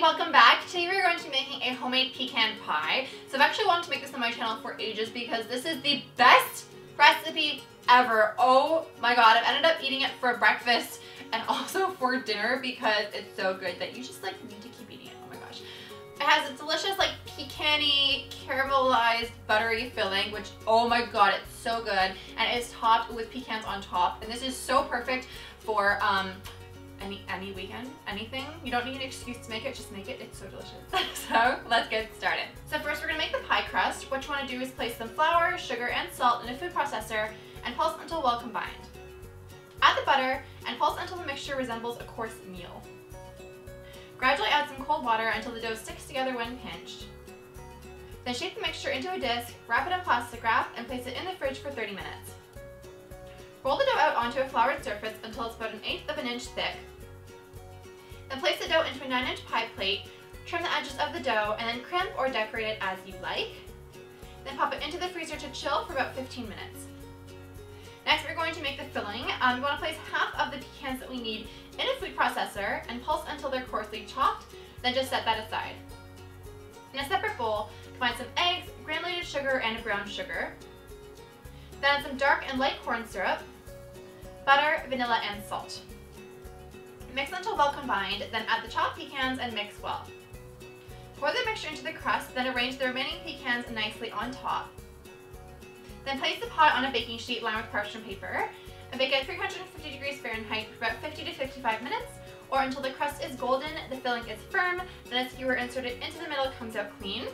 welcome back. Today we're going to be making a homemade pecan pie. So I've actually wanted to make this on my channel for ages because this is the best recipe ever. Oh my god, I've ended up eating it for breakfast and also for dinner because it's so good that you just like need to keep eating it. Oh my gosh. It has a delicious like pecan-y, caramelized, buttery filling, which oh my god, it's so good. And it's topped with pecans on top. And this is so perfect for any weekend, anything. You don't need an excuse to make it, just make it. It's so delicious. So let's get started. So first we're gonna make the pie crust. What you wanna do is place some flour, sugar, and salt in a food processor and pulse until well combined. Add the butter and pulse until the mixture resembles a coarse meal. Gradually add some cold water until the dough sticks together when pinched. Then shape the mixture into a disc, wrap it in plastic wrap, and place it in the fridge for 30 minutes. Roll the dough out onto a floured surface until it's about 1/8 of an inch thick. Then place the dough into a 9-inch pie plate, trim the edges of the dough, and then crimp or decorate it as you like. Then pop it into the freezer to chill for about 15 minutes. Next we're going to make the filling. You want to place half of the pecans that we need in a food processor and pulse until they're coarsely chopped, then just set that aside. In a separate bowl, combine some eggs, granulated sugar, and brown sugar. Then add some dark and light corn syrup, butter, vanilla, and salt. Mix until well combined, then add the chopped pecans and mix well. Pour the mixture into the crust, then arrange the remaining pecans nicely on top. Then place the pot on a baking sheet lined with parchment paper and bake at 350 degrees Fahrenheit for about 50 to 55 minutes or until the crust is golden, the filling is firm, then a skewer inserted into the middle comes out clean.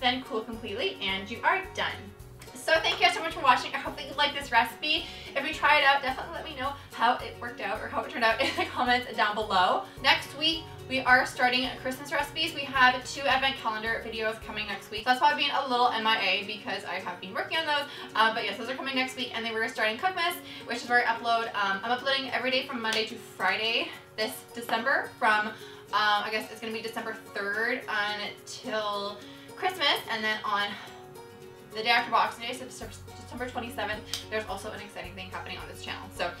Then cool completely and you are done. So thank you guys so much for watching. I hope that you like this recipe. If you try it out, definitely let me know how it worked out or how it turned out in the comments down below. Next week, we are starting Christmas recipes. We have 2 advent calendar videos coming next week. So that's why I've been a little MIA because I have been working on those. But yes, those are coming next week. And then we're starting Cookmas, which is where I upload. I'm uploading every day from Monday to Friday this December from, I guess it's going to be December 3rd until Christmas. And then on the day after Boxing Day, September 27th, there's also an exciting thing happening on this channel. So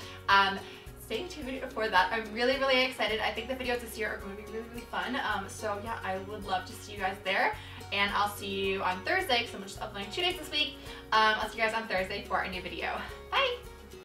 stay tuned for that. I'm really, really excited. I think the videos this year are going to be really, really fun. So yeah, I would love to see you guys there. And I'll see you on Thursday because I'm just uploading 2 days this week. I'll see you guys on Thursday for a new video. Bye!